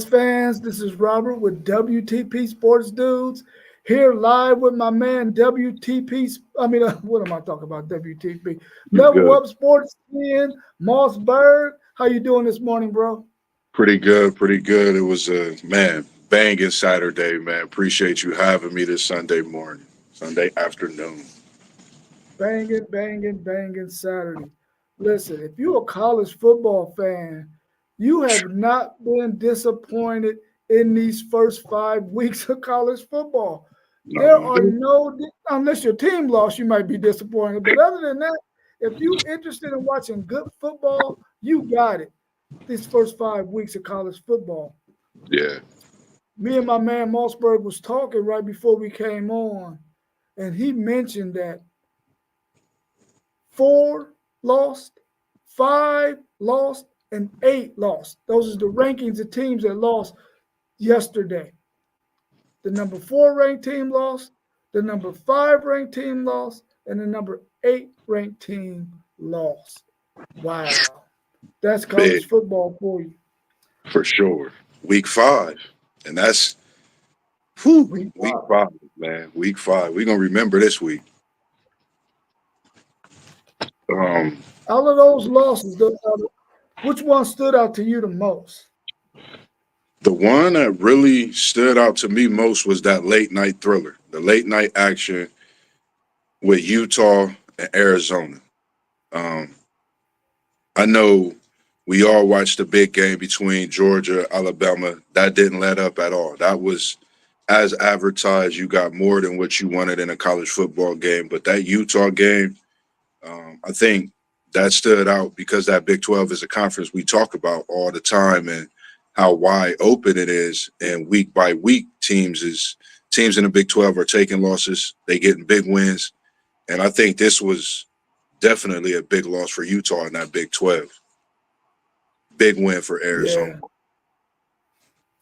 Fans, this is Robert with WTP Sports Dudes here live with my man WTP. What am I talking about? WTP You Level good. Up Sports 10 Mossberg. How you doing this morning, bro? Pretty good. Pretty good. It was a banging Saturday, man. Appreciate you having me this Sunday morning, Sunday afternoon. Banging, banging, banging Saturday. Listen, if you're a college football fan, you have not been disappointed in these first 5 weeks of college football. No, There no, are no, unless your team lost, you might be disappointed. But other than that, if you're interested in watching good football, you got it. These first 5 weeks of college football. yeah, Me and my man Mossberg was talking right before we came on, and he mentioned that four lost, five lost, and eight lost. Those are the rankings of teams that lost yesterday. The number four ranked team lost, the number five ranked team lost, and the number eight ranked team lost. Wow. That's big college football for you. for sure. Week 5, and that's whew, Week week five. 5, man. Week 5. We're gonna remember this week. Um, Out of those losses, which one stood out to you the most? the one that really stood out to me most was that late night thriller, the late night action with Utah and Arizona. Um, I know we all watched the big game between Georgia, Alabama. That didn't let up at all. That was as advertised. You got more than what you wanted in a college football game. But that Utah game, I think that stood out because that Big 12 is a conference we talk about all the time and how wide open it is. And week by week, teams in the Big 12 are taking losses. They getting big wins. And I think this was definitely a big loss for Utah in that Big 12. Big win for Arizona. Yeah,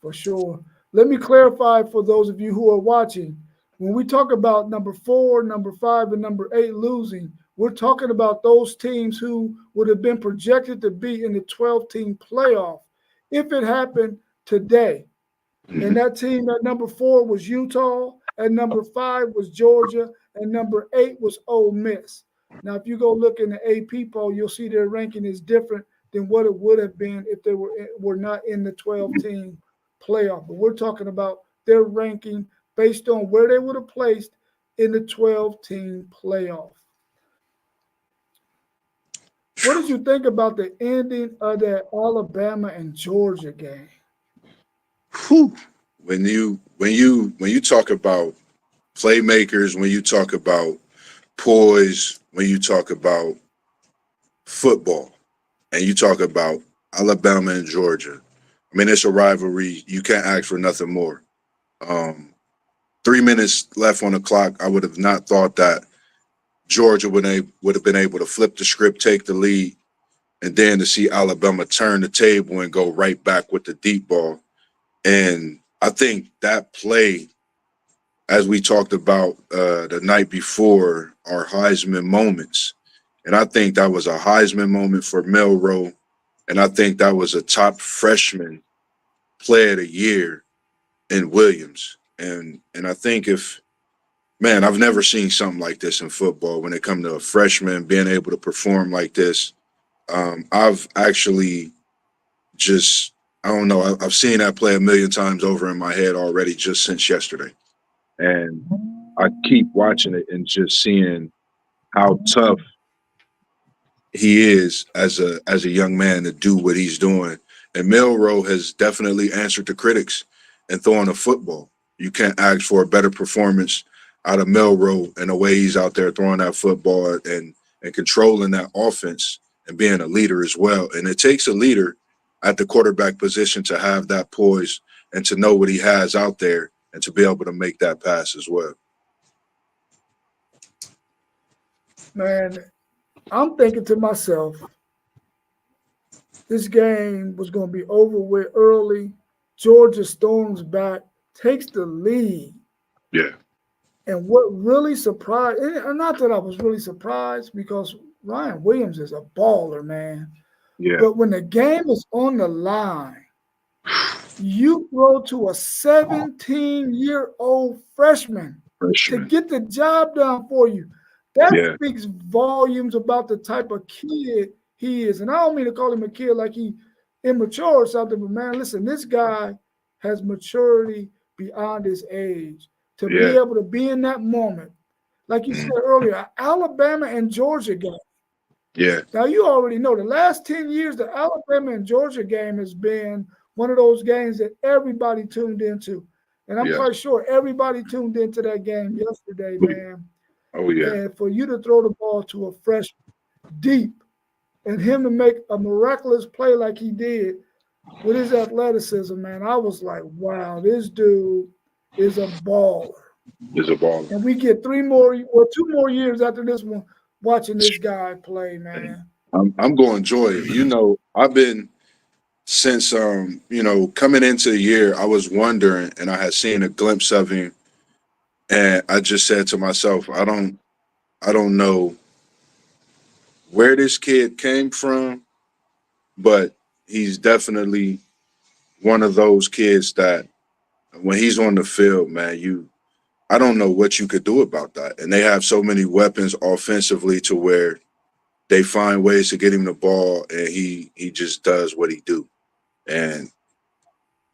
for sure. Let me clarify for those of you who are watching. When we talk about number four, number five, and number eight losing, we're talking about those teams who would have been projected to be in the 12 team playoff if it happened today. And Mhm. that team at number four was Utah, at number five was Georgia, and number eight was Ole Miss. Now, if you go look in the AP poll, you'll see their ranking is different than what it would have been if they were not in the 12 team playoff. But we're talking about their ranking based on where they would have placed in the 12 team playoff. What did you think about the ending of that Alabama and Georgia game? Whew. When you talk about playmakers, when you talk about poise, when you talk about football, and you talk about Alabama and Georgia, I mean it's a rivalry. You can't ask for nothing more. Um, 3 minutes left on the clock. I would have not thought that Georgia would have been able to flip the script, take the lead, and then to see Alabama turn the table and go right back with the deep ball. And I think that play, as we talked about the night before, are Heisman moments. And I think that was a Heisman moment for Milrow. And I think that was a top freshman play of the year in Williams. And I think if man, I've never seen something like this in football when it comes to a freshman being able to perform like this. I've actually just I don't know. I've seen that play a million times over in my head already just since yesterday, and I keep watching it and just seeing how tough he is as a young man to do what he's doing. And Milrow has definitely answered the critics and throwing a football. You can't ask for a better performance out of Milrow and the way he's out there throwing that football and controlling that offense and being a leader as well. And it takes a leader at the quarterback position to have that poise and to know what he has out there and to be able to make that pass as well. Man, I'm thinking to myself, this game was going to be over with early. Georgia storms back, takes the lead. Yeah, And what really surprised, and not that I was really surprised because Ryan Williams is a baller, man. yeah, But when the game is on the line You throw to a 17-year-old freshman to Freshman. get the job done for you. That Yeah. speaks volumes about the type of kid he is. And I don't mean to call him a kid like he immature or something, but man, listen, this guy has maturity beyond his age to be Yeah. able to be in that moment. Like you said Mhm. earlier, Alabama and Georgia game. Yeah. Now you already know the last 10 years, the Alabama and Georgia game has been one of those games that everybody tuned into. And I'm Yeah. quite sure everybody tuned into that game yesterday, man. Oh yeah. And for you to throw the ball to a fresh deep and him to make a miraculous play like he did with his athleticism, man, I was like, wow, this dude is a baller. Is a baller. And we get 2 more years after this one watching this guy play, man. I'm going to enjoy it. You know, I've been since coming into the year, I was wondering, and I had seen a glimpse of him, and I just said to myself, I don't know where this kid came from, but he's definitely one of those kids that when he's on the field, man, I don't know what you could do about that. And they have so many weapons offensively to where they find ways to get him the ball, and he just does what he do. And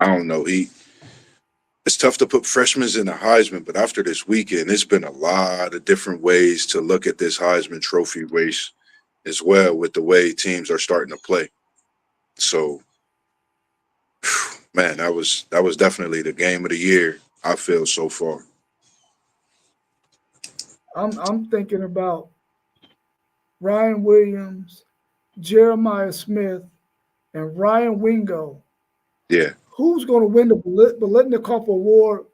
I don't know, it's tough to put freshmen in the Heisman, but after this weekend, it's been a lot of different ways to look at this Heisman Trophy race as well with the way teams are starting to play. So, man, that was definitely the game of the year, I feel, so far. I'm thinking about Ryan Williams, Jeremiah Smith, and Ryan Wingo. Yeah, Who's going to win the Biletnikoff Award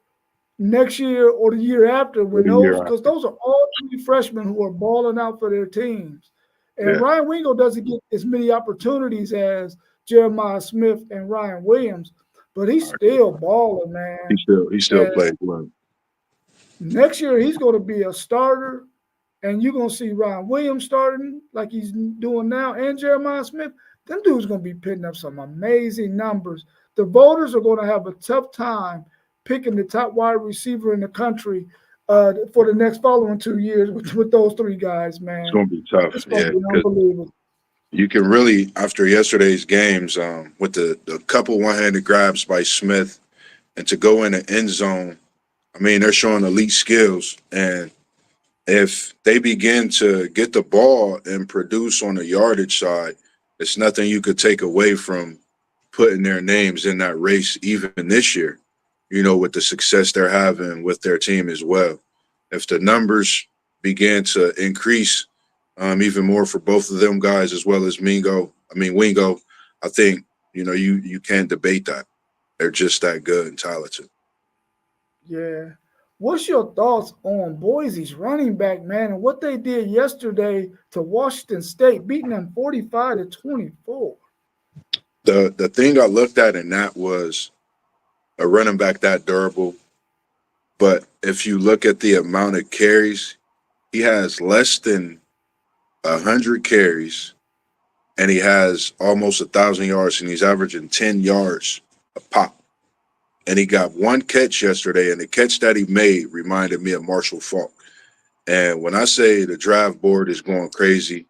next year or the year after? for When the year because after. those are all 3 freshmen who are balling out for their teams. And Yeah, Ryan Wingo doesn't get as many opportunities as Jeremiah Smith and Ryan Williams, but he's still balling, man. he still And plays well. next year he's going to be a starter, and you're going to see Ryan Williams starting like he's doing now, and Jeremiah Smith. Them dudes going to be putting up some amazing numbers. The voters are going to have a tough time picking the top wide receiver in the country for the next following 2 years with those 3 guys, It's man. going to be tough. It's going to Yeah, be because unbelievable. you can really, after yesterday's games, with the couple one-handed grabs by Smith and to go in the end zone, I mean, they're showing elite skills. And if they begin to get the ball and produce on the yardage side, it's nothing you could take away from putting their names in that race, even this year, with the success they're having with their team as well. If the numbers begin to increase even more for both of them guys as well as Wingo, I think, you can't debate that. They're just that good and talented. Yeah. What's your thoughts on Boise's running back, man, and what they did yesterday to Washington State, beating them 45-24? The thing I looked at in that was a running back that durable. But if you look at the amount of carries, he has less than 100 carries, and he has almost 1,000 yards, and he's averaging 10 yards a pop. And he got one catch yesterday, and the catch that he made reminded me of Marshall Faulk. And when I say the draft board is going crazy,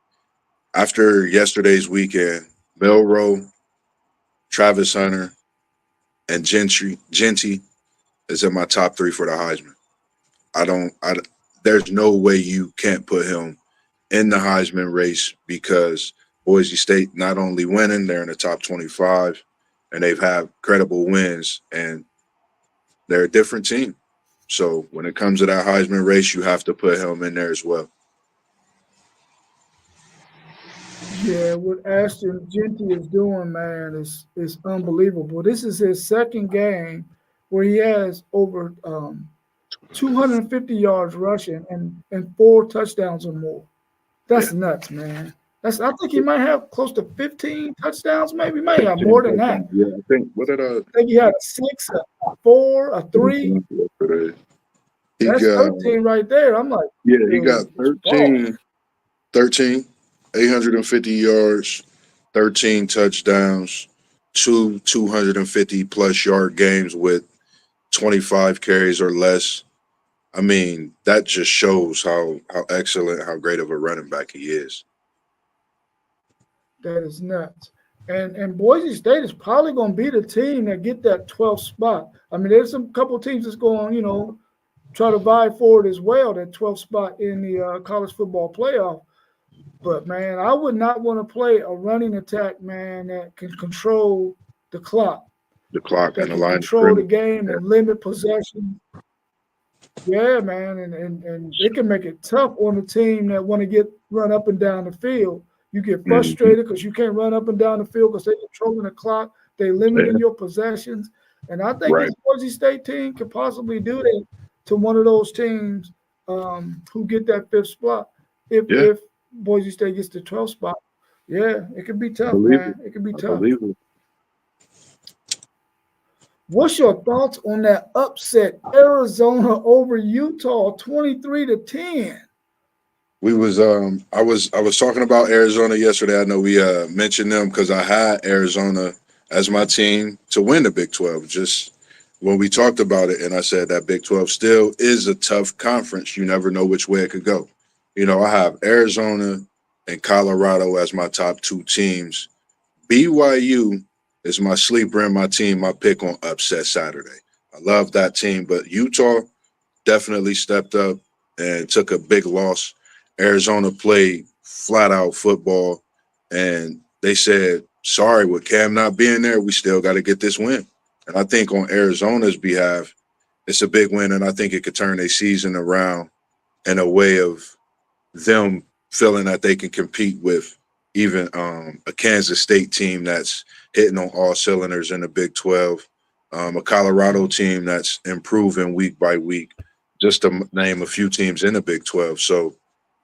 after yesterday's weekend, Milroe, Travis Hunter, and Genty is in my top 3 for the Heisman. There's no way you can't put him in the Heisman race because Boise State not only winning, they're in the top 25, and they've had credible wins, and they're a different team. So when it comes to that Heisman race, you have to put him in there as well. Yeah, what Ashton Genty is doing, man, is unbelievable. This is his second game where he has over 250 yards rushing and 4 touchdowns or more. Yeah. That's nuts, man. I think he might have close to 15 touchdowns, maybe. He might have 15 more than that. touchdowns. Yeah, I think, what did I think he had a 6, a 4, a 3. he That's got 13 right there. I'm like, yeah, he got dude, it's ball. 13, 850 yards, 13 touchdowns, two 250 plus yard games with 25 carries or less. I mean, that just shows how excellent, how great of a running back he is. That is nuts. And Boise State is probably going to be the team that get that 12th spot. I mean, there's some couple teams that's going, try to vie for it as well, that 12th spot in the college football playoff. But, man, I would not want to play a running attack, man, that can control the clock, The clock that and the can line of control the scrimmage. game and limit possession. Yeah, man, and it can make it tough on a team that want to get run up and down the field. You get Mhm. frustrated because you can't run up and down the field because they're controlling the clock, they limiting Yeah, your possessions. And I think right. this Boise State team could possibly do that to one of those teams who get that 5th spot. Yeah, If Boise State gets the 12th spot, yeah, it could be I tough, believe it. man. It could be I tough. believe it. What's your thoughts on that upset Arizona over Utah 23-10? We was I was talking about Arizona yesterday. I know we mentioned them because I had Arizona as my team to win the Big 12. Just when we talked about it, and I said that Big 12 still is a tough conference. You never know which way it could go. I have Arizona and Colorado as my top 2 teams. BYU is my sleeper in my team, my pick on upset Saturday. I love that team, but Utah definitely stepped up and took a big loss. Arizona played flat out football, and they said, sorry, with Cam not being there, we still got to get this win. And I think on Arizona's behalf, it's a big win, and I think it could turn their season around in a way of them feeling that they can compete with even a Kansas State team that's hitting on all cylinders in the Big 12, a Colorado team that's improving week by week, just to name a few teams in the Big 12. So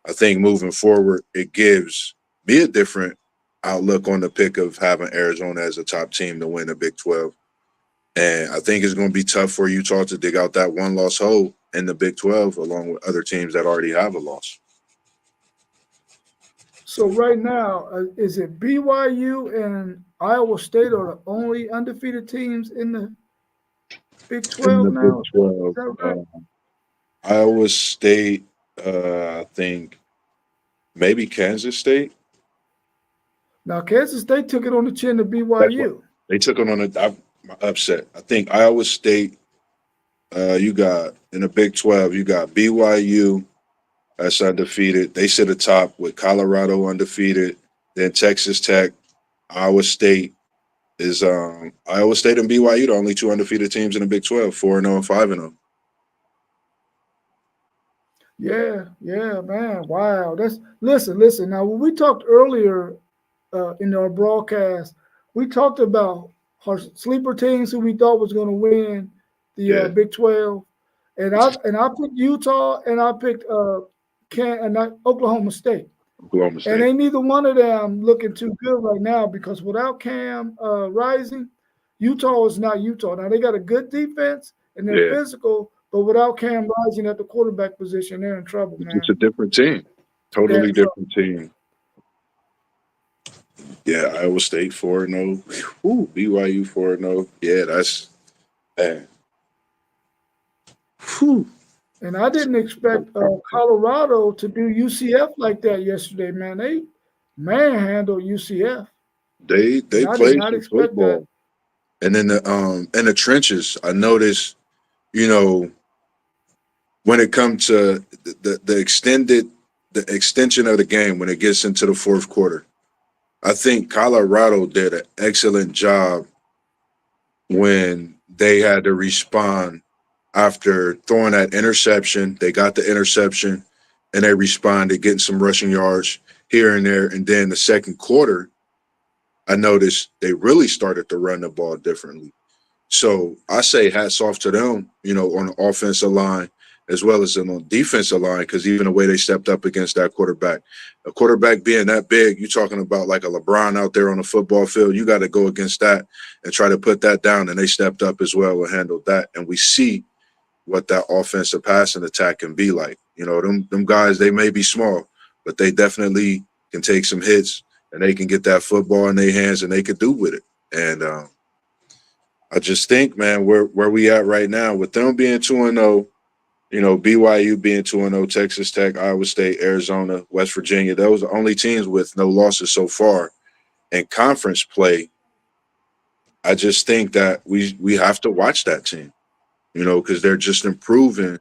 I think moving forward, it gives me a different outlook on the pick of having Arizona as a top team to win the Big 12. And I think it's going to be tough for Utah to dig out that one-loss hole in the Big 12 along with other teams that already have a loss. So right now, is it BYU and Iowa State are the only undefeated teams in the Big In 12 the Big now? Is 12, that right? Iowa State, I think maybe Kansas State. Now, Kansas State took it on the chin to That's what BYU. they took it on a upset. I think Iowa State, you got in the Big 12, you got BYU that's undefeated. They sit atop with Colorado undefeated. Then Texas Tech, Iowa State is Iowa State and BYU, the only 2 undefeated teams in the Big 12, 4-0 and 5-0. Yeah, man. Wow. Listen. Now, when we talked earlier in our broadcast, we talked about our sleeper teams who we thought was going to win the Yeah, Big 12, and I picked Utah and I picked Oklahoma State. Oklahoma And State. ain't neither one of them looking too good right now because without Cam Rising, Utah is not Utah. Now they got a good defense and they're Yeah, physical, but without Cam Rising at the quarterback position, they're in trouble, it's just man. a different team. They're Totally in trouble. different team. Yeah, Iowa State 4-0. Ooh, BYU 4-0. Yeah, that's man. Whew. And I didn't expect Colorado to do UCF like that yesterday, man. They manhandled UCF, They and I did played not some expect that. football. And in the trenches, I noticed, you know, when it comes to the extension of the game when it gets into the fourth quarter, I think Colorado did an excellent job when they had to respond after throwing that interception. They got the interception and they responded, getting some rushing yards here and there. And then the second quarter, I noticed they really started to run the ball differently. So I say hats off to them, on the offensive line as well as on the defensive line, because even the way they stepped up against that quarterback, a quarterback being that big, you're talking about like a LeBron out there on the football field. You got to go against that and try to put that down. And they stepped up as well and handled that. And we see what that offensive passing attack can be like. Them guys, they may be small, but they definitely can take some hits and they can get that football in their hands and they could do with it. And I just think, man, where we at right now with them being 2-0, BYU being 2-0, Texas Tech, Iowa State, Arizona, West Virginia, those are the only teams with no losses so far. In conference play, I just think that we have to watch that team, because they're just improving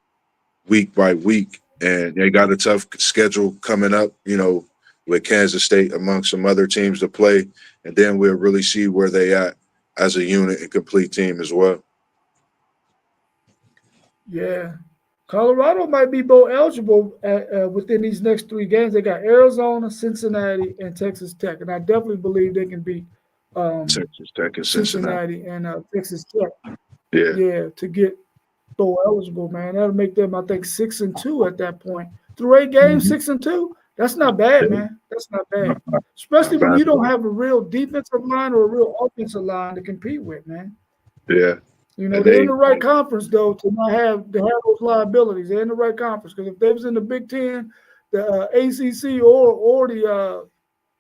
week by week, and they got a tough schedule coming up, with Kansas State among some other teams to play, and then we'll really see where they at as a unit and complete team as well. Yeah. Colorado might be bowl eligible within these next 3 games. They got Arizona, Cincinnati, and Texas Tech, and I definitely believe they can beat Texas Tech and Cincinnati. Cincinnati and Texas Tech. Yeah. Yeah, to get bowl eligible, man. That'll make them, I think, 6-2 at that point. Through 8 games, 6-2. That's not bad, man. That's not bad. Especially when you don't have a real defensive line or a real offensive line to compete with, man. Yeah. They're in the right conference though to not have those liabilities. They're in the right conference because if they was in the Big Ten, the ACC or the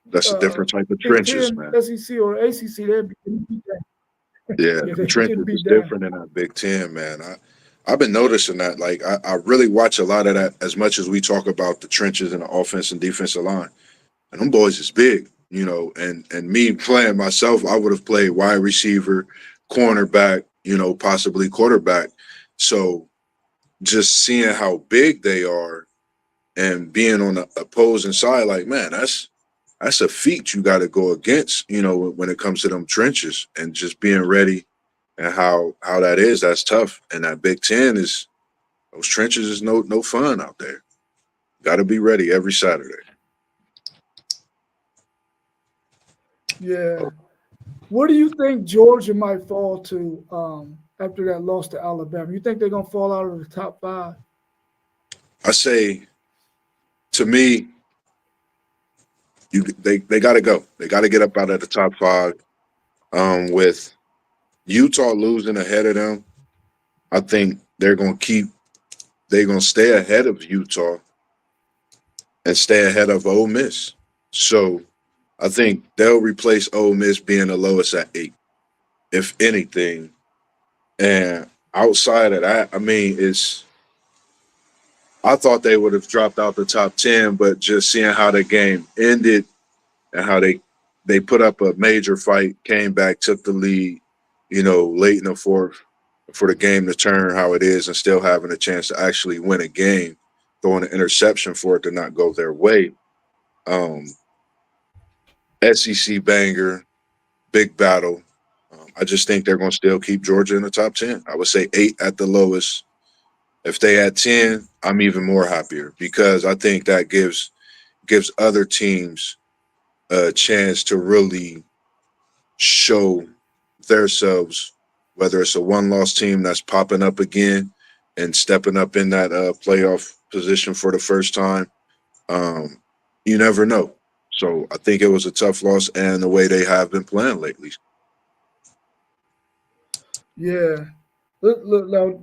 that's a different type of Big trenches, 10, man. SEC or ACC, they'd be beat down. Yeah, the trenches is different in that Big Ten, man. I've been noticing that. Like, I really watch a lot of that as much as we talk about the trenches and the offense and defensive line. And them boys is big, and me playing myself, I would have played wide receiver, cornerback, possibly quarterback. So just seeing how big they are and being on the opposing side, like, man, that's a feat you got to go against, when it comes to them trenches, and just being ready, and how that's tough. And that Big Ten those trenches is no fun out there. Got to be ready every Saturday. Yeah. What do you think Georgia might fall to after that loss to Alabama? You think they're gonna fall out of the top 5? I say, to me, they got to go. They got to get up out of the top 5. With Utah losing ahead of them, I think they're gonna stay ahead of Utah and stay ahead of Ole Miss. So I think they'll replace Ole Miss being the lowest at 8, if anything. And outside of that, I mean, I thought they would have dropped out the top 10, but just seeing how the game ended and how they put up a major fight, came back, took the lead, late in the fourth for the game to turn how it is, and still having a chance to actually win a game, throwing an interception for it to not go their way. SEC banger, big battle. I just think they're going to still keep Georgia in the top 10. I would say 8 at the lowest. If they had 10, I'm even more happier, because I think that gives other teams a chance to really show themselves, whether it's a one-loss team that's popping up again and stepping up in that playoff position for the first time. You never know. So I think it was a tough loss, and the way they have been playing lately. Yeah. Look, now,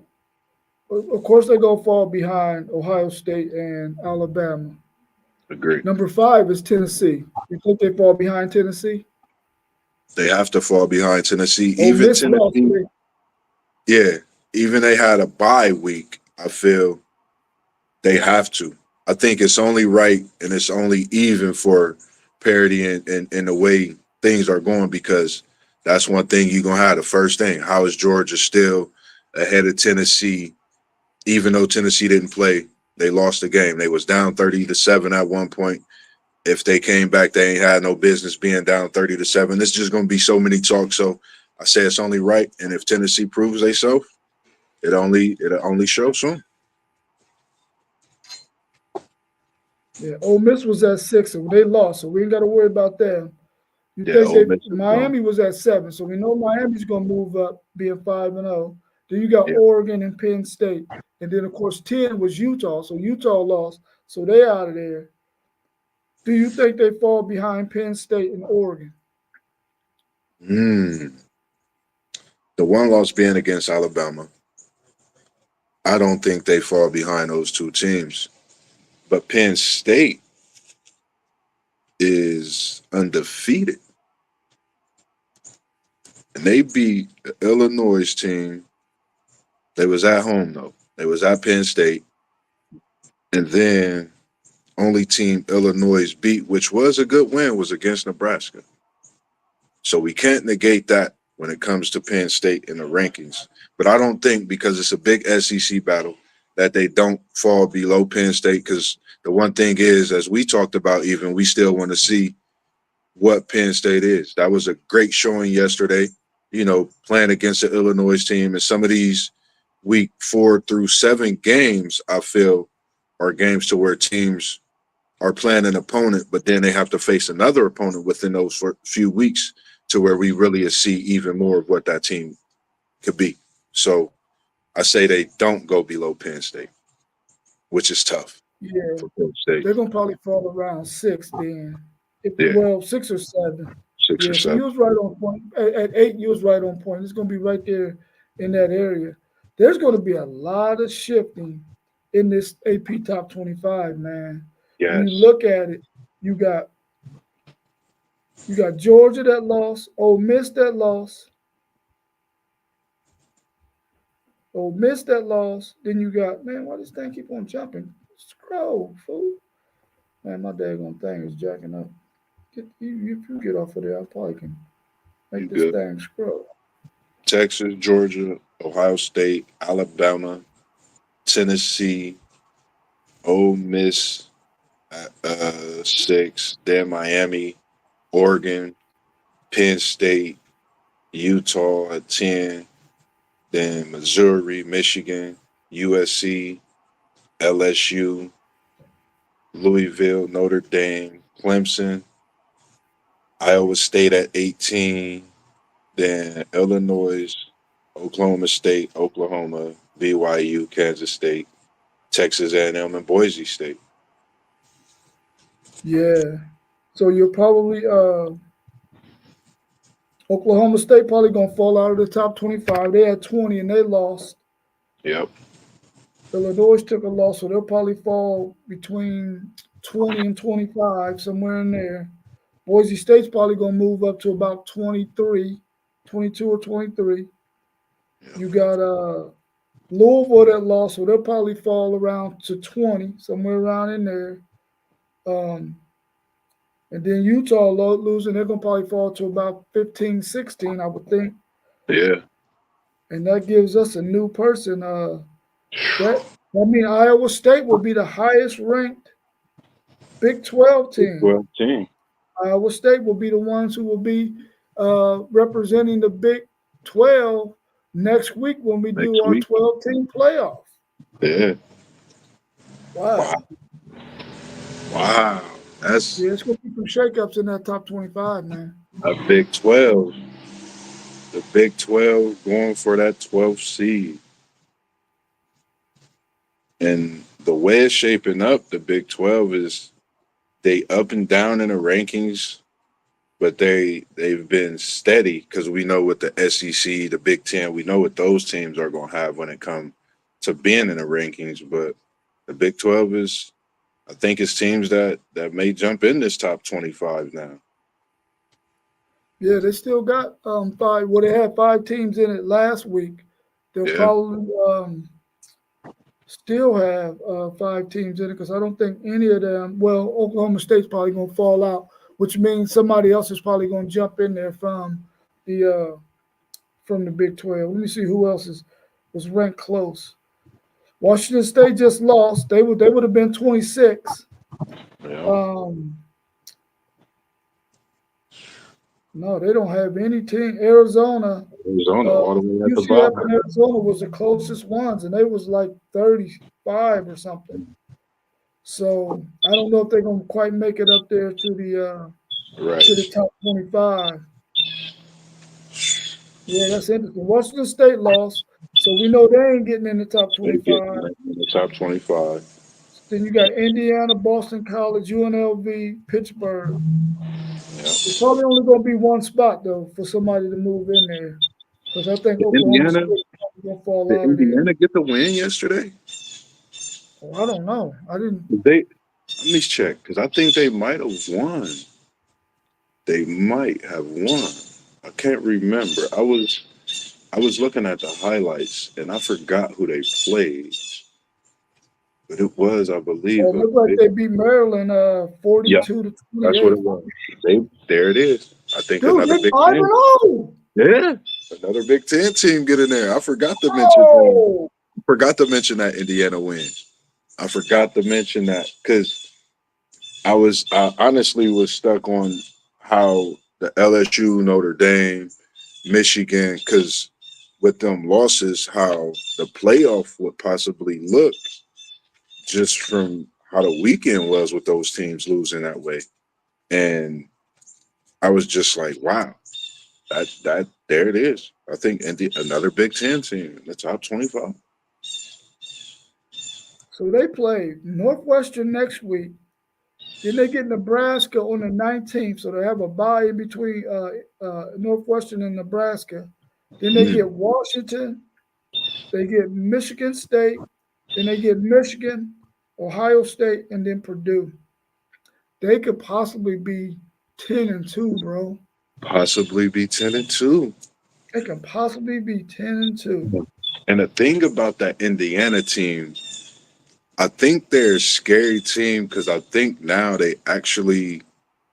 of course, they're going to fall behind Ohio State and Alabama. Agreed. Number 5 is Tennessee. You think they fall behind Tennessee? They have to fall behind Tennessee. Ole Even Miss lost. Tennessee, yeah, even they had a bye week, I feel they have to. I think it's only right and it's only even for parity and the way things are going, because that's one thing you're going to have. The first thing, how is Georgia still ahead of Tennessee, even though Tennessee didn't play? They lost the game. They was down 30-7 at one point. If they came back, they ain't had no business being down 30-7. This is just going to be so many talks. So I say it's only right. And if Tennessee proves themselves, it'll only show soon. Yeah, Ole Miss was at 6, and they lost, so we ain't got to worry about them. Miami was at 7, so we know Miami's going to move up, being 5-0. Then you got Oregon and Penn State, and then of course 10 was Utah, so Utah lost, so they out of there. Do you think they fall behind Penn State and Oregon? The one loss being against Alabama. I don't think they fall behind those two teams. But Penn State is undefeated. and they beat the Illinois team. They was at home though. They was at Penn State, and then only team Illinois beat, which was a good win, was against Nebraska. So we can't negate that when it comes to Penn State in the rankings. But I don't think, because it's a big SEC battle, that they don't fall below Penn State. Because the one thing is, as we talked about, even we still want to see what Penn State is. That was a great showing yesterday, playing against the Illinois team. And some of these week 4 through 7 games, I feel, are games to where teams are playing an opponent, but then they have to face another opponent within those few weeks to where we really see even more of what that team could be. So I say they don't go below Penn State, which is tough. Yeah, for Penn State. they're gonna probably fall around 6 then. Yeah. Well, 6 or 7. 6 Yeah, or so 7. you was right on point. At 8, you was right on point. It's gonna be right there in that area. There's gonna be a lot of shifting in this AP top 25, man. Yes. When you look at it, you got Georgia that lost, Ole Miss that lost, Then you got, man, why this thing keep on jumping? Scroll, fool. Man, my daggone thing is jacking up. If you get off of there, I probably can make You this good. thing scroll. Texas, Georgia, Ohio State, Alabama, Tennessee, Ole Miss at 6, then Miami, Oregon, Penn State, Utah at 10, then Missouri, Michigan, USC, LSU, Louisville, Notre Dame, Clemson, Iowa State at 18, then Illinois, Oklahoma State, Oklahoma, BYU, Kansas State, Texas A&M, and Boise State. Yeah. So you're probably Oklahoma State probably gonna fall out of the top 25. They had 20 and they lost. Yep. Illinois took a loss, so they'll probably fall between 20 and 25, somewhere in there. Boise State's probably gonna move up to about 23, 22 or 23. Yep. You got Louisville that lost, so they'll probably fall around to 20, somewhere around in there. And then Utah losing, they're going to probably fall to about 15, 16, I would think. Yeah. And that gives us a new person. Iowa State will be the highest ranked Big 12 team. 12 team. Iowa State will be the ones who will be representing the Big 12 next week when we do our 12-team playoff. Yeah. Wow. That's it's going to be some shakeups in that top 25, man. A Big 12. The Big 12 going for that 12th seed. And the way it's shaping up, the Big 12 is they up and down in the rankings, but they've been steady because we know what the SEC, the Big 10, we know what those teams are going to have when it comes to being in the rankings. But the Big 12 is, I think it's teams that may jump in this top 25 now. Yeah, they still got 5. Well, they had 5 teams in it last week. They'll probably still have 5 teams in it because I don't think any of them. Well, Oklahoma State's probably going to fall out, which means somebody else is probably going to jump in there from the Big 12. Let me see who else was ranked close. Washington State just lost. They would have been 26. Yeah. No, they don't have any team. Arizona all the way at the UCF bottom. and Arizona was the closest ones, and they was like 35 or something. So I don't know if they're gonna quite make it up there to the top 25. Yeah, that's interesting. Washington State lost, so we know they ain't getting in the top 25. In the top 25. Then you got Indiana, Boston College, UNLV, Pittsburgh. Yeah. There's probably only going to be one spot though for somebody to move in there, because I think Oklahoma State is going to fall out of there. Indiana get the win yesterday? Oh, I don't know. Let me check because I think they might have won. They might have won. I can't remember. I was looking at the highlights and I forgot who they played, but it was, I believe, Well, it a looked like big. they beat Maryland Yeah, 42 to that's what it 28. was. There it is. I think Dude, another they're Big 5 and Ten. 0. Yeah, another Big Ten team get in there. I forgot to mention them. Oh, Forgot to mention that Indiana win. I forgot to mention that because I honestly was stuck on how the LSU, Notre Dame, Michigan, because with them losses, how the playoff would possibly look just from how the weekend was with those teams losing that way. And I was just like, wow, that there it is. I think another Big Ten team in the top 25. so they play Northwestern next week. Then they get Nebraska on the 19th. So they have a bye in between Northwestern and Nebraska. Then they Mm, get Washington. They get Michigan State. Then they get Michigan, Ohio State, and then Purdue. They could possibly be 10 and 2, bro. possibly be 10-2. They can possibly be 10 and 2. And the thing about that Indiana team, I think they're a scary team because I think now they actually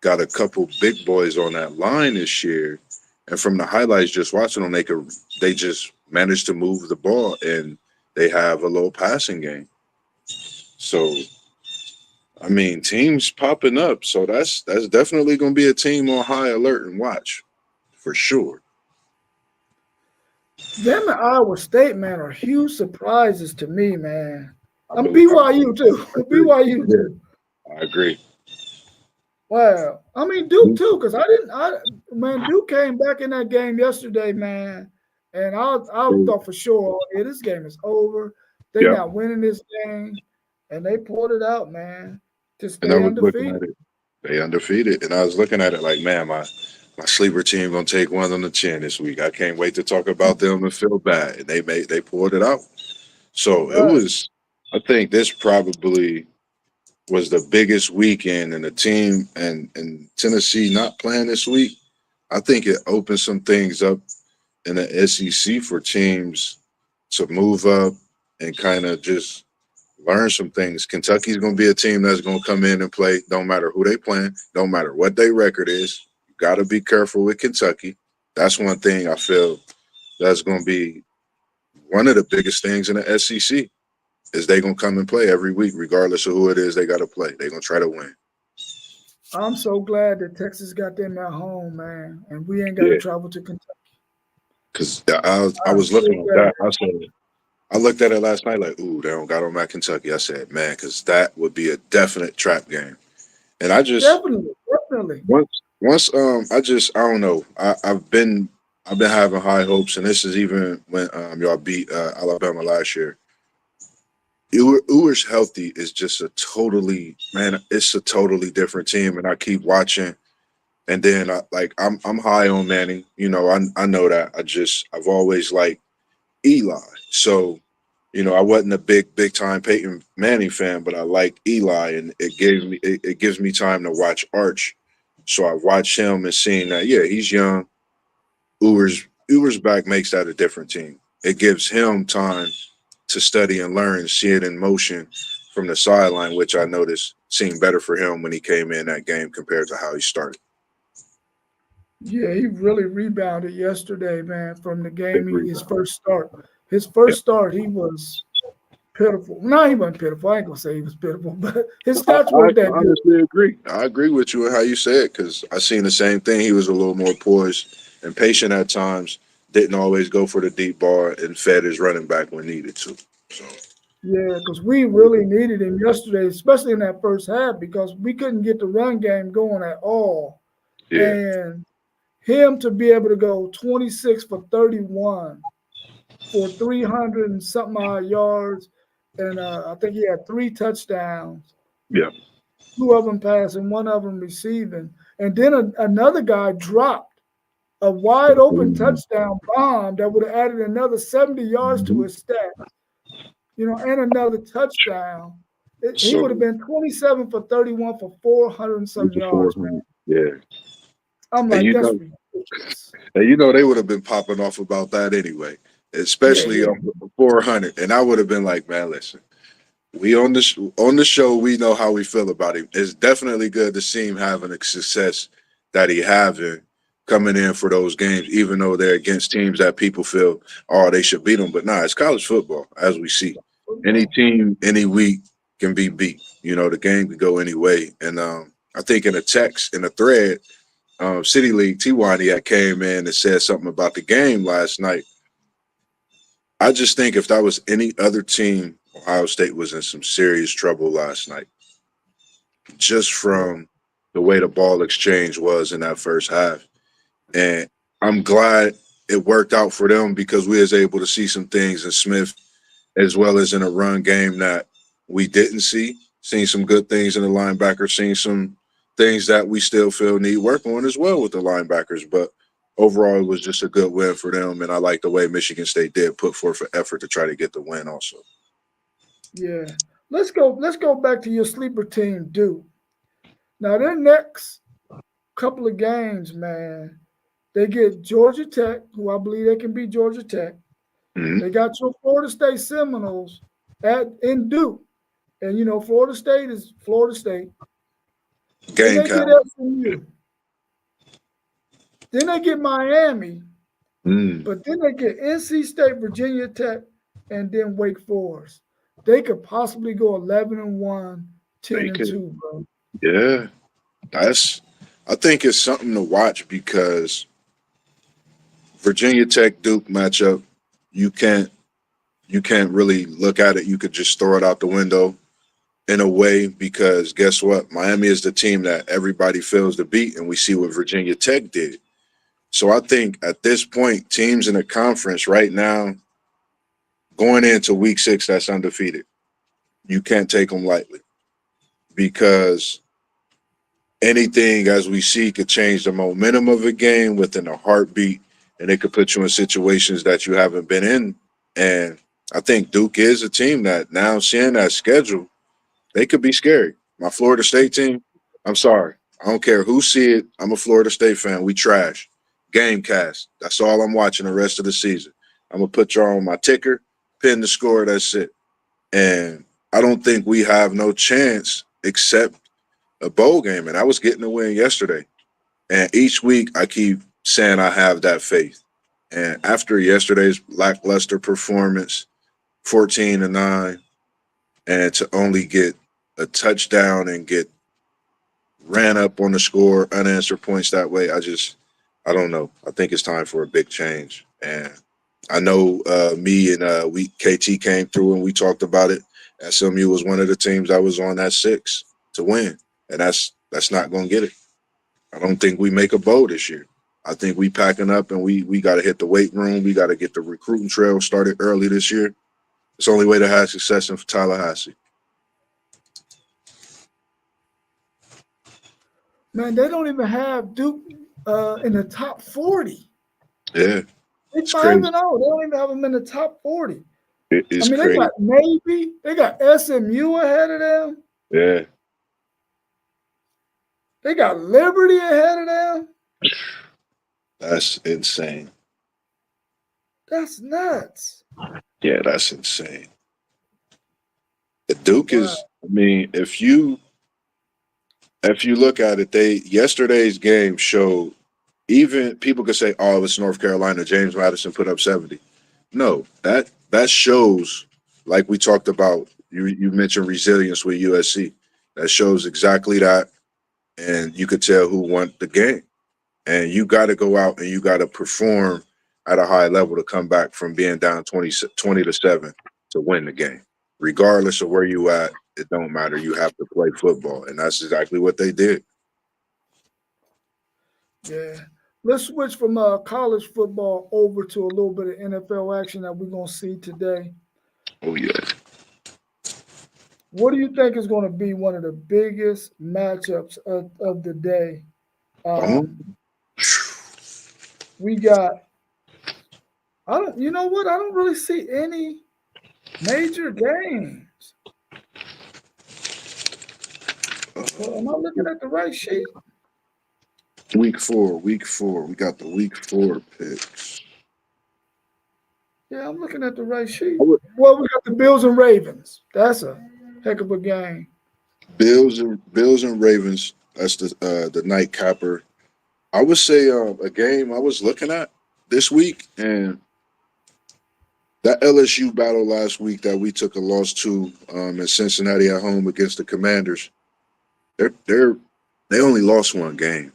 got a couple big boys on that line this year. And from the highlights, just watching them, they just managed to move the ball and they have a little passing game. So I mean, teams popping up. So that's definitely going to be a team on high alert and watch for sure. Them and Iowa State, man, are huge surprises to me, man. I I'm believe. BYU too. I agree. BYU Yeah, too. I agree. Wow. I mean Duke too, because man, Duke came back in that game yesterday, man. And I thought for sure, yeah, this game is over. They Yeah. not winning this game. And they pulled it out, man, to And I stay was looking undefeated. at it. They undefeated. And I was looking at it like, man, my sleeper team gonna take one on the chin this week. I can't wait to talk about them and feel bad. And they pulled it out. So it Right. was I think this probably was the biggest weekend and the team and Tennessee not playing this week. I think it opened some things up in the SEC for teams to move up and kind of just learn some things. Kentucky's going to be a team that's going to come in and play. Don't matter who they playing. Don't matter what their record is. You got to be careful with Kentucky. That's one thing I feel that's going to be one of the biggest things in the SEC is they going to come and play every week, regardless of who it is they got to play. They're going to try to win. I'm so glad that Texas got them at home, man. And we ain't got to Yeah, travel to Kentucky. because I I'm was so looking at glad. that. I looked at it last night like, ooh, they don't got them at Kentucky. I said, man, because that would be a definite trap game. And I just Definitely. once I don't know. I've been having high hopes, and this is even when y'all beat Alabama last year. Ewers healthy is just it's a totally different team, and I keep watching. And then I'm high on Manning. You know, I know that. I've always liked Eli. So, you know, I wasn't a big time Peyton Manning fan, but I like Eli, and it gives me time to watch Arch. So I watched him and seeing that, yeah, he's young. Ewers back makes that a different team. It gives him time to study and learn, see it in motion from the sideline, which I noticed seemed better for him when he came in that game compared to how he started. Yeah, he really rebounded yesterday, man, from the game. Big rebound. His first start. His Yeah. first start, he was pitiful. No, he wasn't pitiful. I ain't gonna say he was pitiful, but his stats I weren't that good. honestly agree. I agree with you and how you said because I seen the same thing. He was a little more poised and patient at times. Didn't always go for the deep ball and fed his running back when needed to. So Yeah, because we really needed him yesterday, especially in that first half, because we couldn't get the run game going at all. yeah, And him to be able to go 26 for 31 for 300 and something odd yards, and I think he had 3 touchdowns. yeah. 2 of them passing, 1 of them receiving. And then another guy dropped a wide open touchdown bomb that would have added another 70 yards to his stat, and another touchdown. He would have So been 27 for 31 for 400 and some yards, man. yeah, I'm and like, you that's know ridiculous. And you know they would have been popping off about that anyway, Yeah, especially yeah, on the 400. And I would have been like, man, listen, we on the show, we know how we feel about him. It's definitely good to see him having the success that he having coming in for those games, even though they're against teams that people feel, oh, they should beat them. But nah, it's college football, as we see. Any football. team, any week can be beat. You know, the game could go any way. And I think in a text, in a thread, City League, T-Wani had came in and said something about the game last night. I just think if that was any other team, Ohio State was in some serious trouble last night, just Yeah, from the way the ball exchange was in that first half. And I'm glad it worked out for them because we was able to see some things in Smith as well as in a run game that we didn't see. Seen some good things in the linebacker, seen some things that we still feel need work on as well with the linebackers. But overall, it was just a good win for them. And I like the way Michigan State did put forth an effort to try to get the win also. yeah. Let's go back to your sleeper team, Duke. Now their next couple of games, man, they get Georgia Tech, who I believe they can beat Georgia Tech. Mm-hmm. They got your Florida State Seminoles at in Duke. And Florida State is Florida State. Then Game they get count. SMU. Then they get Miami. Mm. But then they get NC State, Virginia Tech, and then Wake Forest. They could possibly go 11-1, ten They and could. 2, bro. Yeah. That's I think it's something to watch because Virginia Tech Duke matchup, you can't you can't really look at it. You could just throw it out the window in a way because guess what? Miami is the team that everybody feels to beat, and we see what Virginia Tech did. So I think at this point, teams in the conference right now going into week 6 that's undefeated, you can't take them lightly because anything as we see could change the momentum of a game within a heartbeat, and it could put you in situations that you haven't been in. And I think Duke is a team that now seeing that schedule, they could be scary. My Florida State team, I'm sorry. I don't care who see it. I'm a Florida State fan. We trash. Gamecast. That's all I'm watching the rest of the season. I'm going to put y'all on my ticker, pin the score. That's it. And I don't think we have no chance except a bowl game. And I was getting the win yesterday. And each week I keep saying I have that faith. And after yesterday's lackluster performance, 14-9, and to only get a touchdown and get ran up on the score, unanswered points that way, I don't know. I think it's time for a big change. And I know me and KT came through and we talked about it. SMU was one of the teams that was on that 6 to win, and that's not going to get it. I don't think we make a bowl this year. I think we packing up and we got to hit the weight room. We got to get the recruiting trail started early this year. It's the only way to have success in Tallahassee. Man, they don't even have Duke in the top 40. Yeah, They it's 5-0. crazy. They don't even have them in the top 40. I It's mean, they crazy. got Navy, they got SMU ahead of them, Yeah, they got Liberty ahead of them. that's insane. That's nuts. Yeah, that's insane. Duke Wow. is. I mean, if you look at it, they yesterday's game showed. Even people could say, "Oh, it's North Carolina. James Madison put up 70." No, that shows, like we talked about. You mentioned resilience with USC. That shows exactly that, and you could tell who won the game. And you got to go out and you got to perform at a high level to come back from being down 20-7 to win the game. Regardless of where you at, it don't matter. You have to play football, and that's exactly what they did. Yeah. Let's switch from college football over to a little bit of NFL action that we're going to see today. Oh yeah. What do you think is going to be one of the biggest matchups of the day? Oh, We got, you know what? I don't really see any major games. Well, am I looking at the right sheet? Week 4. We got the week 4 picks. Yeah, I'm looking at the right sheet. I would- Well, we got the Bills and Ravens. That's a heck of a game. Bills and Ravens. That's the nightcapper. I would say a game I was looking at this week, and that LSU battle last week that we took a loss to in Cincinnati at home against the Commanders. They only lost one game,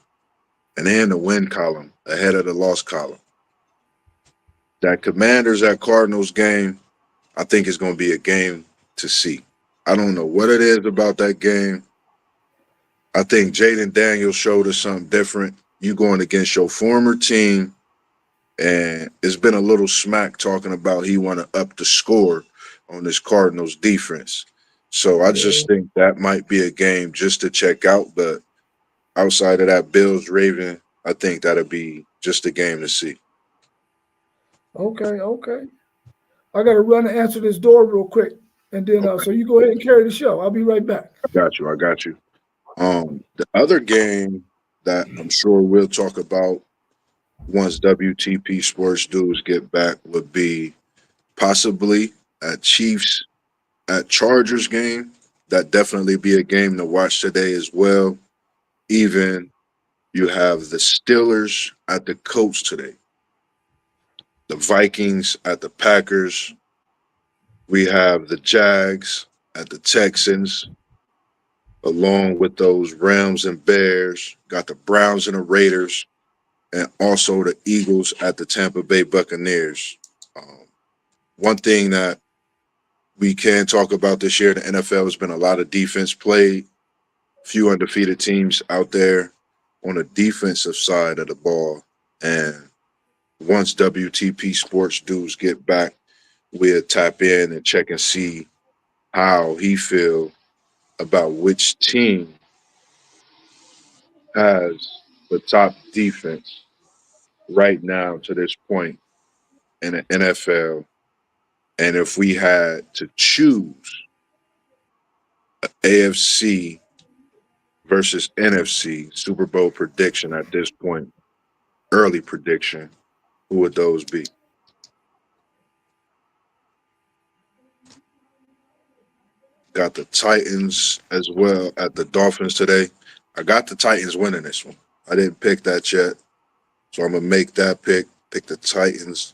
and they're in the win column ahead of the loss column. That Commanders at Cardinals game, I think is going to be a game to see. I don't know what it is about that game. I think Jaden Daniels showed us something different. You going against your former team, and it's been a little smack talking about he want to up the score on this Cardinals defense. So I just think that might be a game just to check out. But outside of that Bills Raven, I think that'll be just a game to see. Okay. I got to run and answer this door real quick, and then Okay, so you go ahead and carry the show. I'll be right back. I got you. The other game that I'm sure we'll talk about once WTP Sports Dudes get back would be possibly at Chiefs at Chargers game. That definitely be a game to watch today as well. Even you have the Steelers at the Colts today, the Vikings at the Packers. We have the Jags at the Texans, along with those Rams and Bears. Got the Browns and the Raiders, and also the Eagles at the Tampa Bay Buccaneers. One thing that we can talk about this year, the NFL has been a lot of defense played, few undefeated teams out there on the defensive side of the ball. And once WTP Sports dudes get back, we'll tap in and check and see how he feel about which team has the top defense right now to this point in the NFL. And if we had to choose AFC versus NFC Super Bowl prediction at this point, early prediction, who would those be? Got the Titans as well at the Dolphins today. I got the Titans winning this one. I didn't pick that yet. So I'm going to make that pick. Pick the Titans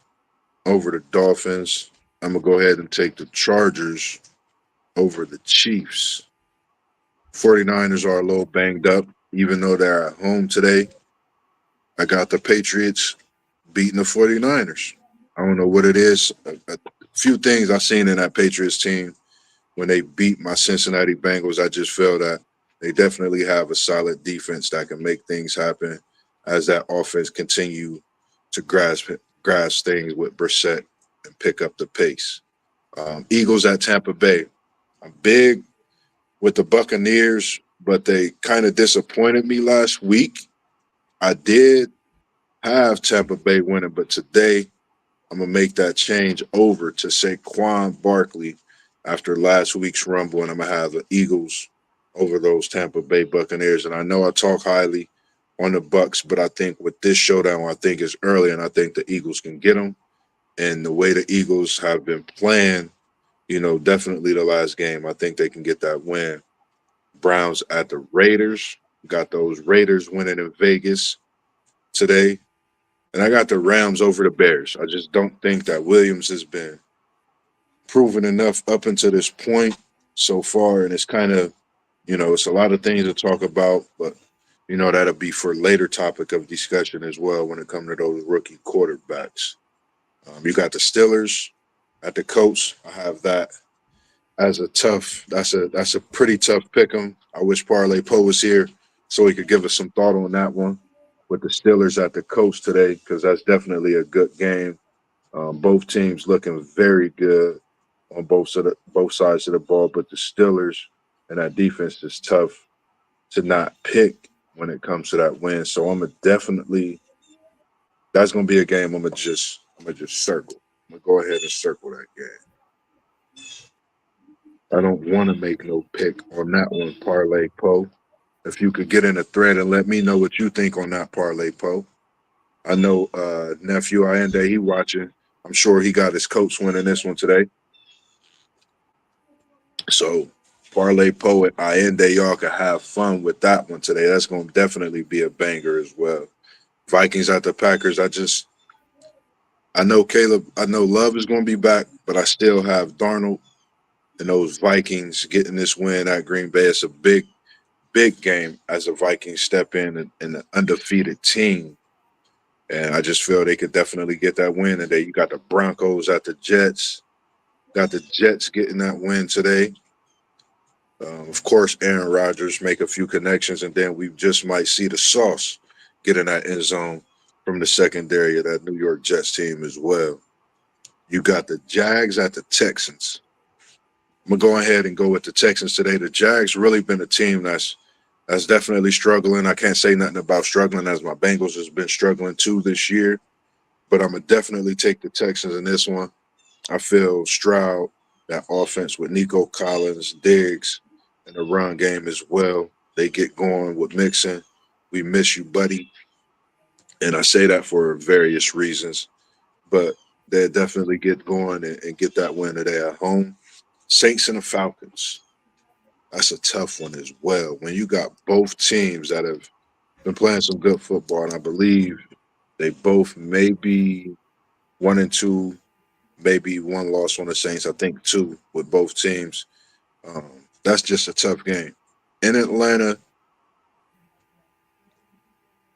over the Dolphins. I'm going to go ahead and take the Chargers over the Chiefs. 49ers are a little banged up, even though they're at home today. I got the Patriots beating the 49ers. I don't know what it is. A few things I've seen in that Patriots team when they beat my Cincinnati Bengals, I just feel that they definitely have a solid defense that can make things happen as that offense continue to grasp things with Brissett and pick up the pace. Eagles at Tampa Bay. I'm big with the Buccaneers, but they kind of disappointed me last week. I did have Tampa Bay winning, but today I'm going to make that change over to Saquon Barkley after last week's rumble, and I'm going to have the Eagles over those Tampa Bay Buccaneers. And I know I talk highly on the Bucks, but I think with this showdown, I think it's early, and I think the Eagles can get them. And the way the Eagles have been playing, definitely the last game, I think they can get that win. Browns at the Raiders. Got those Raiders winning in Vegas today. And I got the Rams over the Bears. I just don't think that Williams has been proven enough up until this point so far. And it's kind of, it's a lot of things to talk about, but, that'll be for a later topic of discussion as well when it comes to those rookie quarterbacks. You got the Steelers at the Colts. I have that as that's a pretty tough pick 'em. I wish Parlay Poe was here so he could give us some thought on that one with the Steelers at the Colts today, because that's definitely a good game. Both teams looking very good on both sides of the ball, but the Steelers and that defense is tough to not pick when it comes to that win. So that's gonna be a game I'm gonna just circle. I'm gonna go ahead and circle that game. I don't want to make no pick on that one, Parlay Poe. if you could get in a thread and let me know what you think on that parlay, Poe. I know nephew Allende, he watching. I'm sure he got his coach winning this one today. So parlay Poe and Allende, y'all can have fun with that one today. That's going to definitely be a banger as well. Vikings at the Packers. I know Love is going to be back, but I still have Darnold and those Vikings getting this win at Green Bay. It's a big game as the Vikings step in and an undefeated team. And I just feel they could definitely get that win today. You got the Broncos at the Jets. Got the Jets getting that win today. Of course, Aaron Rodgers make a few connections, and then we just might see the sauce get in that end zone from the secondary of that New York Jets team as well. You got the Jags at the Texans. I'm going to go ahead and go with the Texans today. The Jags really been a team that's definitely struggling. I can't say nothing about struggling as my Bengals has been struggling too this year, but I'm going to definitely take the Texans in this one. I feel Stroud, that offense with Nico Collins, Diggs, and the run game as well. They get going with Mixon. We miss you, buddy. And I say that for various reasons, but they definitely get going and get that win today at home. Saints and the Falcons. That's a tough one as well. When you got both teams that have been playing some good football, and I believe they both may be 1-2, maybe one loss on the Saints. I think two with both teams. That's just a tough game. In Atlanta,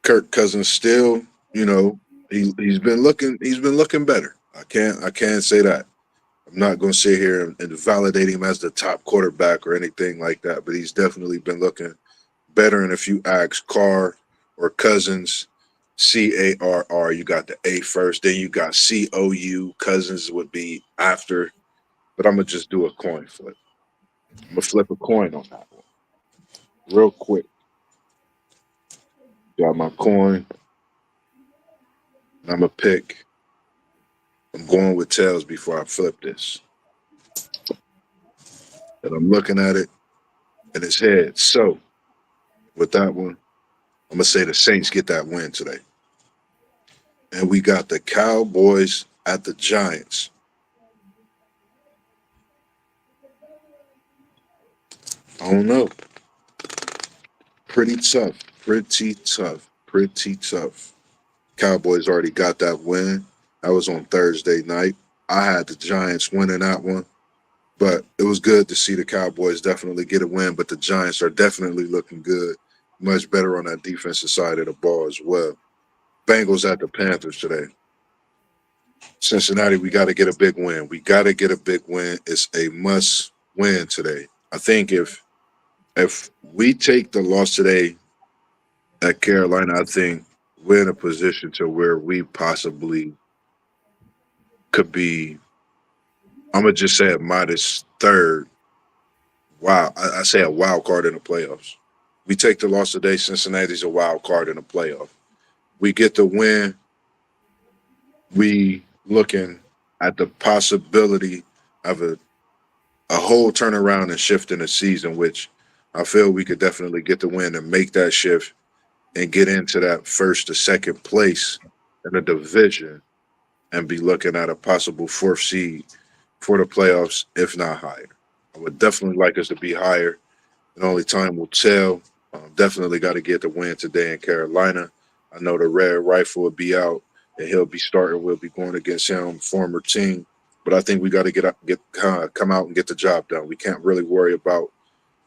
Kirk Cousins still, he's been looking better. I can't say that. I'm not going to sit here and validate him as the top quarterback or anything like that, but he's definitely been looking better. And if you ask Carr or Cousins, Carr, you got the A first, then you got COU. Cousins would be after, but I'm going to just do a coin flip. I'm going to flip a coin on that one real quick. Got my coin. I'm going to pick. I'm going with tails before I flip this. And I'm looking at it, and it's heads. So, with that one, I'm going to say the Saints get that win today. And we got the Cowboys at the Giants. I don't know. Pretty tough. Cowboys already got that win. That was on Thursday night. I had the Giants winning that one. But it was good to see the Cowboys definitely get a win. But the Giants are definitely looking good. Much better on that defensive side of the ball as well. Bengals at the Panthers today. Cincinnati, we got to get a big win. It's a must win today. I think if we take the loss today at Carolina, I think we're in a position to where we possibly could be, I'm going to just say a modest third. Wow. I say a wild card in the playoffs. We take the loss today, Cincinnati's a wild card in the playoff. We get the win. We looking at the possibility of a whole turnaround and shift in the season, which I feel we could definitely get the win and make that shift and get into that first to second place in the division and be looking at a possible fourth seed for the playoffs, if not higher. I would definitely like us to be higher, and only time will tell. Definitely got to get the win today in Carolina. I know the Red Rifle will be out, and he'll be starting. We'll be going against him, former team. But I think we got to come out and get the job done. We can't really worry about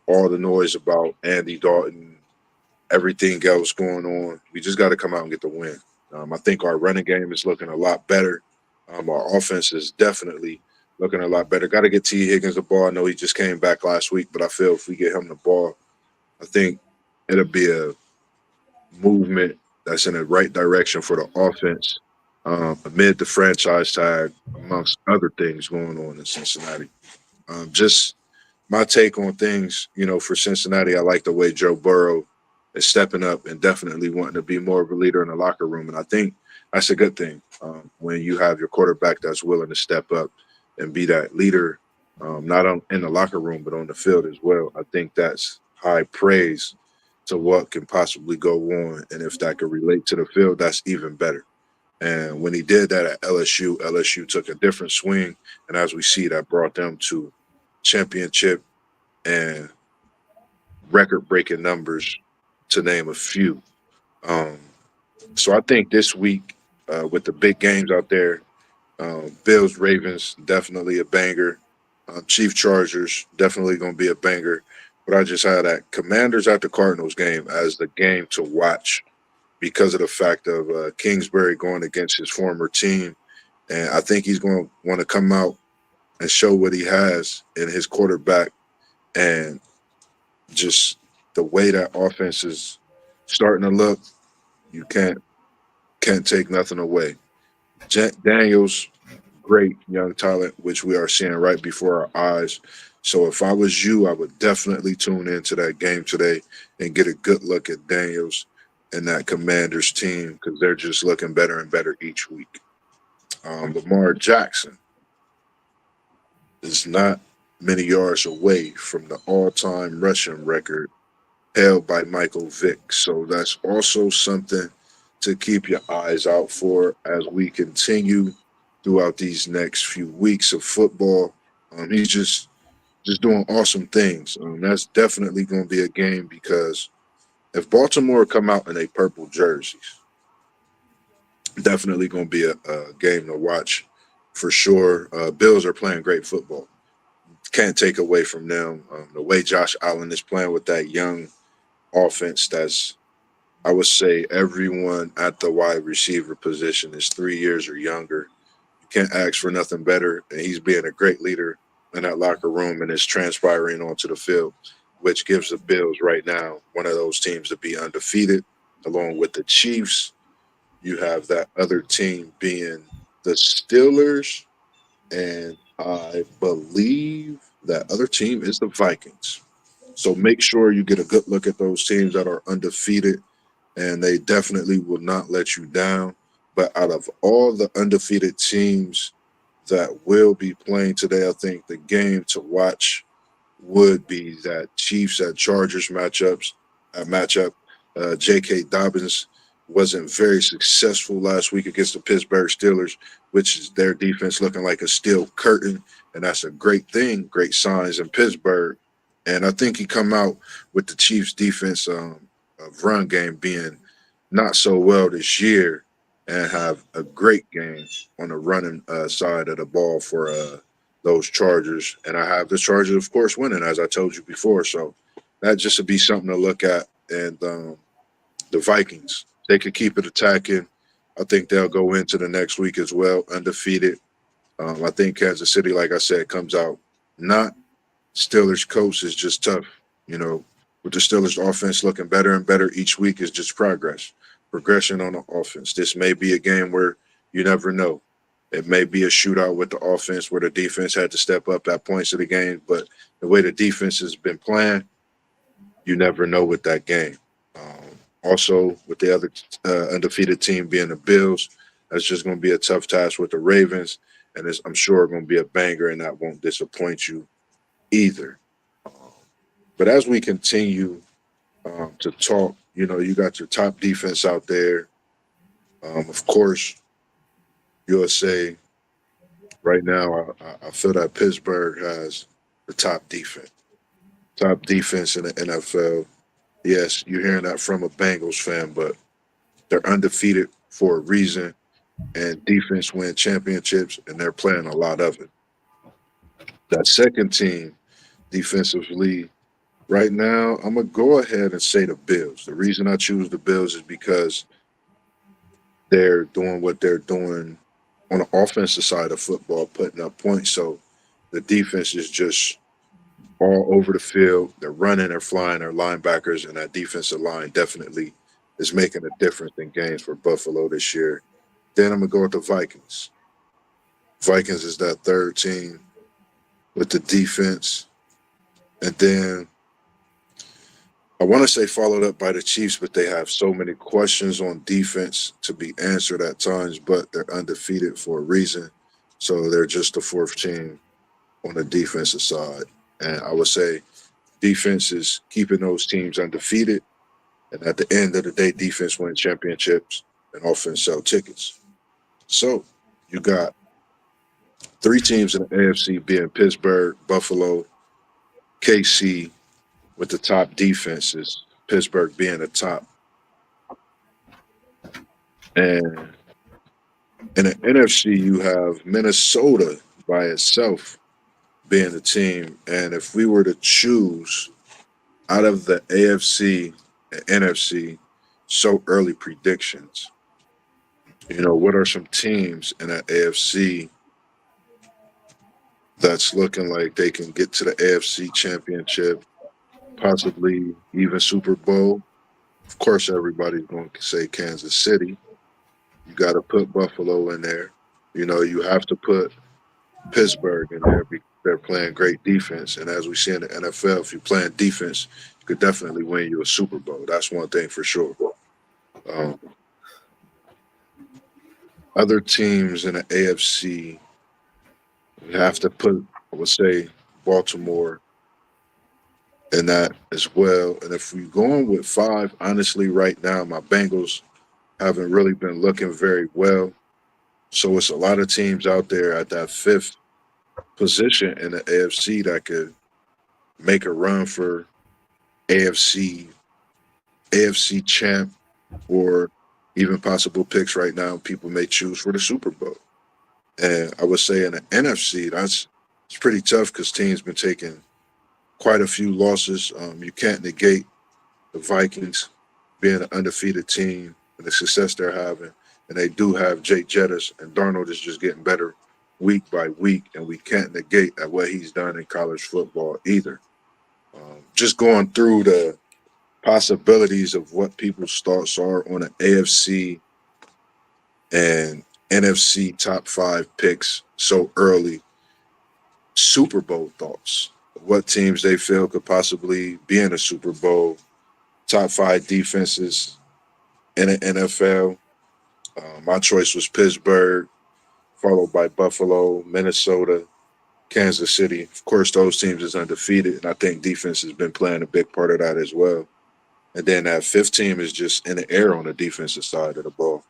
all the noise about Andy Dalton, everything else going on. We just got to come out and get the win. I think our running game is looking a lot better. Our offense is definitely looking a lot better. Got to get T. Higgins the ball. I know he just came back last week, but I feel if we get him the ball, I think it'll be a movement that's in the right direction for the offense amid the franchise tag, amongst other things going on in Cincinnati. Just my take on things, for Cincinnati, I like the way Joe Burrow is stepping up and definitely wanting to be more of a leader in the locker room. And I think that's a good thing when you have your quarterback that's willing to step up and be that leader, not in the locker room, but on the field as well. I think that's high praise to what can possibly go on. And if that could relate to the field, that's even better. And when he did that at LSU, LSU took a different swing. And as we see, that brought them to championship and record breaking numbers, to name a few. Um, so I think this week, with the big games out there, Bills, Ravens, definitely a banger. Chief Chargers, definitely going to be a banger. But I just had that Commanders at the Cardinals game as the game to watch because of the fact of Kingsbury going against his former team. And I think he's going to want to come out and show what he has in his quarterback, and just the way that offense is starting to look, you can't take nothing away. Daniels, great young talent, which we are seeing right before our eyes. So if I was you, I would definitely tune into that game today and get a good look at Daniels and that Commanders team, because they're just looking better and better each week. Lamar Jackson is not many yards away from the all-time rushing record held by Michael Vick. So that's also something to keep your eyes out for as we continue throughout these next few weeks of football. He's just doing awesome things. That's definitely going to be a game, because if Baltimore come out in a purple jerseys, definitely going to be a game to watch for sure. Bills are playing great football. Can't take away from them. The way Josh Allen is playing with that young offense, that's, I would say, everyone at the wide receiver position is 3 years or younger. You can't ask for nothing better. And he's being a great leader in that locker room, and it's transpiring onto the field, which gives the Bills right now one of those teams to be undefeated, along with the Chiefs. You have that other team being the Steelers, and I believe that other team is the Vikings. So make sure you get a good look at those teams that are undefeated, and they definitely will not let you down. But out of all the undefeated teams that will be playing today, I think the game to watch would be that Chiefs at Chargers matchup. J.K. Dobbins wasn't very successful last week against the Pittsburgh Steelers, which is their defense looking like a steel curtain, and that's a great thing, great signs in Pittsburgh. And I think he come out with the Chiefs defense of run game being not so well this year, and have a great game on the running side of the ball for those Chargers. And I have the Chargers, of course, winning, as I told you before. So that just would be something to look at. And the Vikings, they could keep it attacking. I think they'll go into the next week as well, undefeated. I think Kansas City, like I said, comes out not. Steelers coach is just tough. You know, with the Steelers offense looking better and better each week is just progression on the offense. This may be a game where you never know. It may be a shootout with the offense where the defense had to step up at points of the game, but the way the defense has been playing, you never know with that game. Also, with the other undefeated team being the Bills, that's just going to be a tough task with the Ravens, and I'm sure going to be a banger, and that won't disappoint you either. But as we continue to talk, you know, you got your top defense out there. Of course, USA right now, I feel that Pittsburgh has the top defense. Top defense in the NFL. Yes, you're hearing that from a Bengals fan, but they're undefeated for a reason, and defense win championships, and they're playing a lot of it. That second team, defensively, right now, I'm going to go ahead and say the Bills. The reason I choose the Bills is because they're doing what they're doing on the offensive side of football, putting up points. So the defense is just all over the field. They're running, they're flying, their linebackers, and that defensive line definitely is making a difference in games for Buffalo this year. Then I'm going to go with the Vikings. Vikings is that third team with the defense. And then I want to say followed up by the Chiefs, but they have so many questions on defense to be answered at times, but they're undefeated for a reason. So they're just the fourth team on the defensive side. And I would say defense is keeping those teams undefeated, And at the end of the day, defense wins championships and offense sell tickets. So you got 3 teams in the AFC being Pittsburgh, Buffalo, KC with the top defenses, Pittsburgh being the top. And in the NFC, you have Minnesota by itself being the team. And if we were to choose out of the AFC and NFC, so early predictions, what are some teams in that AFC that's looking like they can get to the AFC championship, possibly even Super Bowl? Of course, everybody's going to say Kansas City. You got to put Buffalo in there. You have to put Pittsburgh in there because they're playing great defense. And as we see in the NFL, if you're playing defense, you could definitely win you a Super Bowl. That's one thing for sure. Other teams in the AFC, you have to put, I would say, Baltimore in that as well. And if we're going with 5, honestly, right now, my Bengals haven't really been looking very well. So it's a lot of teams out there at that 5th position in the AFC that could make a run for AFC champ, or even possible picks right now people may choose for the Super Bowl. And I would say in the NFC, it's pretty tough because teams been taking quite a few losses. You can't negate the Vikings being an undefeated team and the success they're having. And they do have Jay Jettis, and Darnold is just getting better week by week, and we can't negate at what he's done in college football either. Just going through the possibilities of what people's thoughts are on the AFC and NFC top 5 picks so early. Super Bowl thoughts. What teams they feel could possibly be in a Super Bowl. Top 5 defenses in the NFL. My choice was Pittsburgh, followed by Buffalo, Minnesota, Kansas City. Of course, those teams is undefeated, and I think defense has been playing a big part of that as well. And then that 5th team is just in the air on the defensive side of the ball.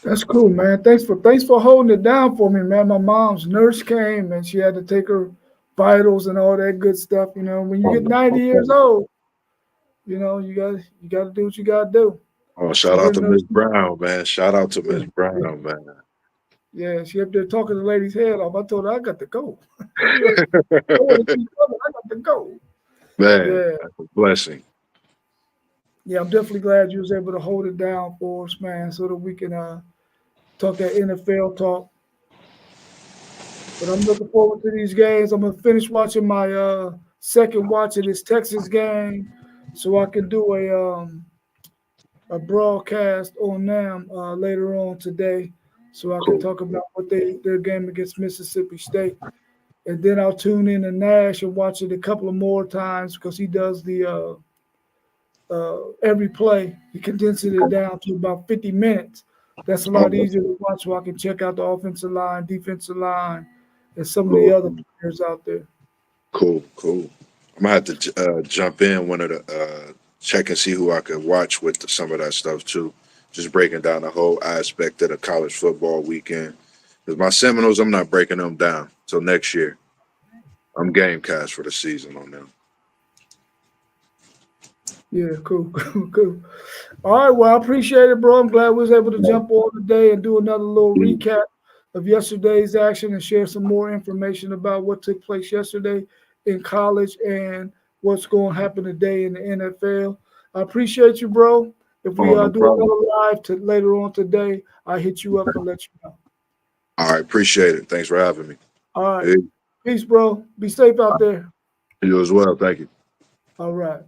That's cool, man. Thanks for holding it down for me, man. My mom's nurse came and she had to take her vitals and all that good stuff. When you get 90 years old, you got to do what you got to do. Oh, shout out to Miss Brown, man. Shout out to Miss Brown, man. Yeah, she up there talking the lady's head off. I told her I got to go. I got to go. Man, that's a blessing. Yeah, I'm definitely glad you was able to hold it down for us, man, so that we can talk that NFL talk. But I'm looking forward to these games. I'm gonna finish watching my second watch of this Texas game, so I can do a broadcast on them later on today, so I can talk about what their game against Mississippi State. And then I'll tune in to Nash and watch it a couple of more times because he does the every play. He condenses it down to about 50 minutes. That's a lot easier to watch, so I can check out the offensive line, defensive line, and some of the other players out there. Cool. I'm gonna have to jump in one of the check and see who I could watch with some of that stuff too. Just breaking down the whole aspect of the college football weekend. Because my Seminoles, I'm not breaking them down till next year. I'm Gamecast for the season on them. Yeah, cool. All right, well, I appreciate it, bro. I'm glad we was able to jump on today and do another little recap of yesterday's action and share some more information about what took place yesterday in college and what's going to happen today in the NFL. I appreciate you, bro. If we do another live later on today, I'll hit you up and let you know. All right, appreciate it. Thanks for having me. All right. Peace, bro. Be safe out there. You as well. Thank you. All right.